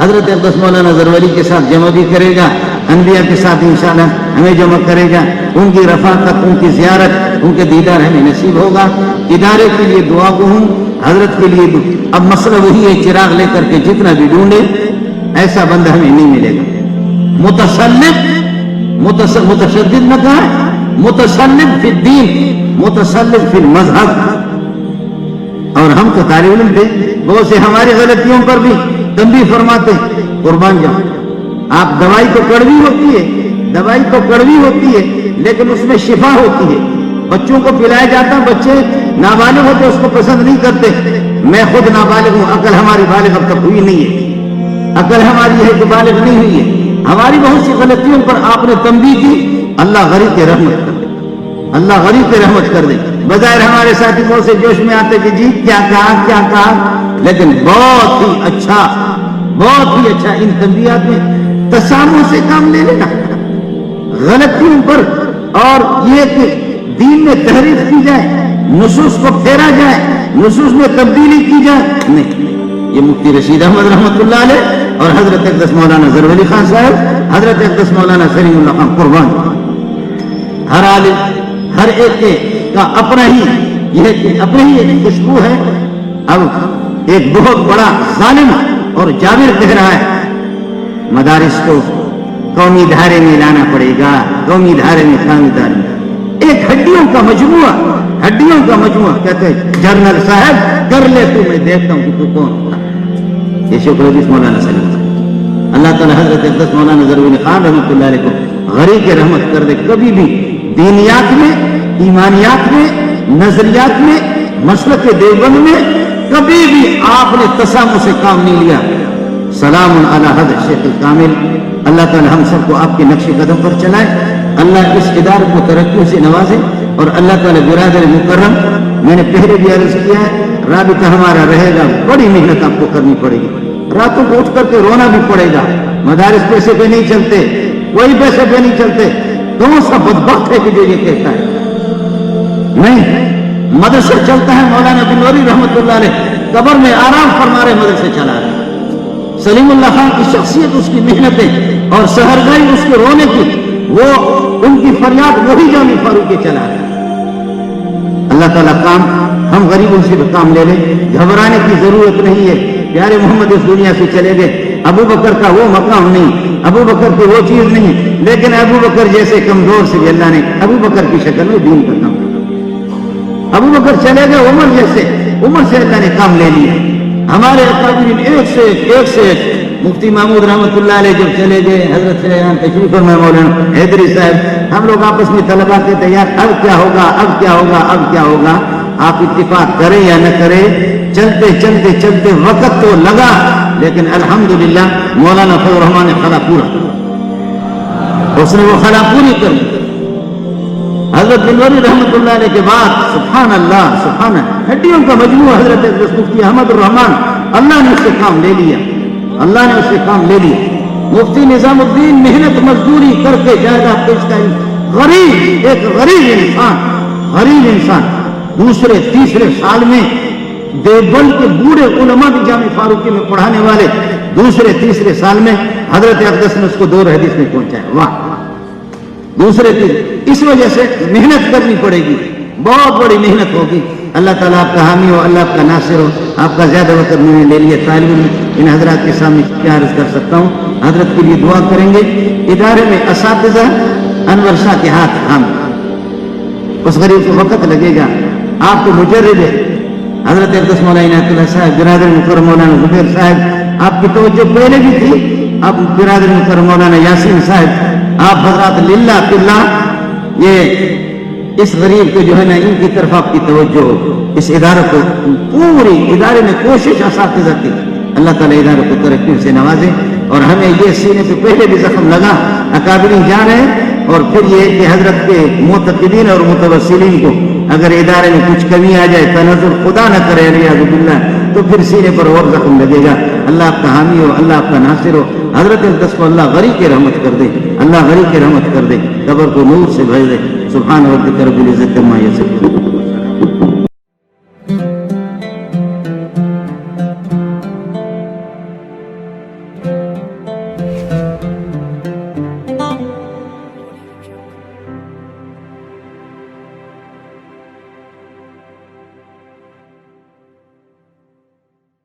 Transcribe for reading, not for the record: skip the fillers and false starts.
حضرت اقدس مولانا زرولی کے ساتھ جمع بھی کرے گا، انبیاء کے ساتھ انشاءاللہ ہمیں جمع کرے گا، ان کی رفاقت، ان کی زیارت، ان کے دیدار ہمیں نصیب ہوگا۔ ادارے کے لیے دعا کو ہوں، حضرت کے لیے اب مسئلہ وہی ہے، چراغ لے کر کے جتنا بھی ڈھونڈے ایسا بندہ ہمیں نہیں ملے گا۔ متشدد نہ کہا، متسلط فی الدین، متسلط فی المذہب۔ اور ہم تو طالب علم تھے، بہت سے ہماری غلطیوں پر بھی تنبیہ فرماتے، قربان جاؤ آپ، دوائی تو کڑوی ہوتی ہے، دوائی تو کڑوی ہوتی ہے لیکن اس میں شفا ہوتی ہے۔ بچوں کو پلایا جاتا، بچے نابالغ ہوتے اس کو پسند نہیں کرتے۔ میں خود نابالغ ہوں، عقل ہماری بالغ اب تک ہوئی نہیں ہے، عقل ہماری ہے کہ بالغ نہیں ہوئی ہے۔ ہماری بہت سی غلطیوں پر آپ نے تنبیہ کی، اللہ غریب کے رحمت کر دے، اللہ غریب کے رحمت کر دے۔ بظاہر ہمارے ساتھی بہت سے جوش میں آتے کہ جی کیا کہا، لیکن بہت ہی اچھا ان تنبیہات میں تسامح سے کام لے لینا، غلطیوں پر، اور یہ کہ دین میں تحریف کی جائے، نصوص کو پھیرا جائے، نصوص میں تبدیلی کی جائے، نہیں۔ یہ مفتی رشید احمد رحمۃ اللہ علیہ اور حضرت اقدس مولانا زرولی خان صاحب، حضرت اقدس مولانا سلیم اللہ خان قربان، ہر عالم، ہر ایک کا اپنا ہی ایک خوشبو ہے۔ اب ایک بہت بڑا ظالم اور جابر کہہ رہا ہے مدارس کو قومی دھارے میں لانا پڑے گا، قومی دھارے میں قومی دھارے میں، ایک ہڈیوں کا مجموعہ کہتے ہیں جنرل صاحب کر لے تو میں دیکھتا ہوں کہ تو کون۔ یہ شکر حدیث مولانا سلیم، اللہ تعالیٰ حضرت اقدس مولانا زرولی خان رحمۃ اللہ علیہ کو غریب کے رحمت کر دے۔ کبھی بھی دینیات میں، ایمانیات میں، نظریات میں، مسلک دیوبند میں کبھی بھی آپ نے تسامح سے کام نہیں لیا۔ سلام علی حضرت شیخ الکامل، اللہ تعالی ہم سب کو آپ کے نقش قدم پر چلائے، اللہ اس ادارے کو ترقی سے نوازے، اور اللہ تعالی برادر مکرم، میں نے پہلے بھی عرض کیا ہے، رابطہ ہمارا رہے گا، بڑی محنت آپ کو کرنی پڑے گی، راتوں کو اٹھ کر کے رونا بھی پڑے گا۔ مدارس پیسے پہ نہیں چلتے، کوئی پیسے پہ نہیں چلتے، کون سا بدبخت ہے کہ جو یہ کہتا ہے؟ نہیں، مدرسہ چلتا ہے، مولانا بنوری رحمۃ اللہ علیہ قبر میں آرام فرما رہے، مدرسے چلا رہے۔ سلیم اللہ خان کی شخصیت، اس کی محنتیں اور سحرگائی اس کے رونے کی، وہ ان کی فریاد وہی جامع فاروقی چلا رہے۔ اللہ تعالیٰ کام ہم غریبوں سے بھی کام لے لیں، گھبرانے کی ضرورت نہیں ہے۔ پیارے محمد اس دنیا سے چلے گئے، ابو بکر کا وہ مقام نہیں، ابو بکر کی وہ چیز نہیں، لیکن ابو بکر جیسے کمزور سے بھی اللہ نے ابو بکر کی شکل میں دین کا کام کیا۔ ابو بکر چلے گئے، عمر سے اللہ نے کام لے لیا۔ ہمارے اکابرین ایک سے ایک، مفتی محمود رحمۃ اللہ علیہ جب چلے گئے، حضرت تشریف فرمائے مولانا حیدری صاحب، ہم لوگ آپس میں طلبا کہتے ہیں یار اب کیا ہوگا، آپ اتفاق کریں یا نہ کریں، چلتے وقت تو لگا، لیکن الحمدللہ مولانا فضل الرحمان نے خلا پورا، اس نے وہ خلا پوری کر لی۔ حضرت بنوری رحمۃ اللہ علیہ کے بعد سبحان اللہ، ہڈیوں کا مجموعہ حضرت مفتی احمد الرحمان، اللہ نے اس سے کام لے لیا، مفتی نظام الدین محنت مزدوری کر کے جائیداد پیش کا ایک غریب انسان دوسرے تیسرے سال میں دیوبند کے بوڑھے علماء بھی جامع فاروقی میں پڑھانے والے دوسرے تیسرے سال میں حضرت اقدس نے اس کو 2 حدیث میں پہنچایا۔ واہ، اس وجہ سے محنت کرنی پڑے گی، بہت بڑی محنت ہوگی۔ اللہ تعالیٰ آپ کا حامی ہو، اللہ آپ کا ناصر ہو۔ آپ کا زیادہ وقت میں نے لے لیا، طالب علم ان حضرات کے سامنے کیا عرض کر سکتا ہوں، حضرت کے لیے دعا کریں گے۔ ادارے میں اساتذہ انور شاہ کے ہاتھ تھام، اس غریب کو وقت لگے گا، آپ کو مجرد ہے حضرت اقدس مولانا عنایت اللہ صاحب، برادر مکرم مولانا زبیر صاحب، آپ کی توجہ پہلے بھی تھی، اب برادر مکرم مولانا یاسین صاحب، آپ حضرات للہ فی اللہ، یہ اس غریب کو جو ہے نا ان کی طرف آپ کی توجہ ہو، اس ادارے کو، پوری ادارے میں کوشش اساتذہ کی، اللہ تعالیٰ ادارے کو ترقی سے نوازے، اور ہمیں یہ سینے پہ پہلے بھی زخم لگا، اکابرین جا رہے ہیں، اور پھر یہ کہ حضرت کے معتقدین اور متوسلین کو اگر ادارے میں کچھ کمی آ جائے، تنزل خدا نہ کرے علیہ باللہ، تو پھر سینے پر اور زخم لگے گا۔ اللہ آپ کا حامی ہو، اللہ آپ کا ناصر ہو۔ حضرت اقدس کو اللہ غریب کی رحمت کر دے، اللہ غریب کی رحمت کر دے، قبر کو نور سے بھر دے۔ سبحان ربک رب العزت عما یصفون۔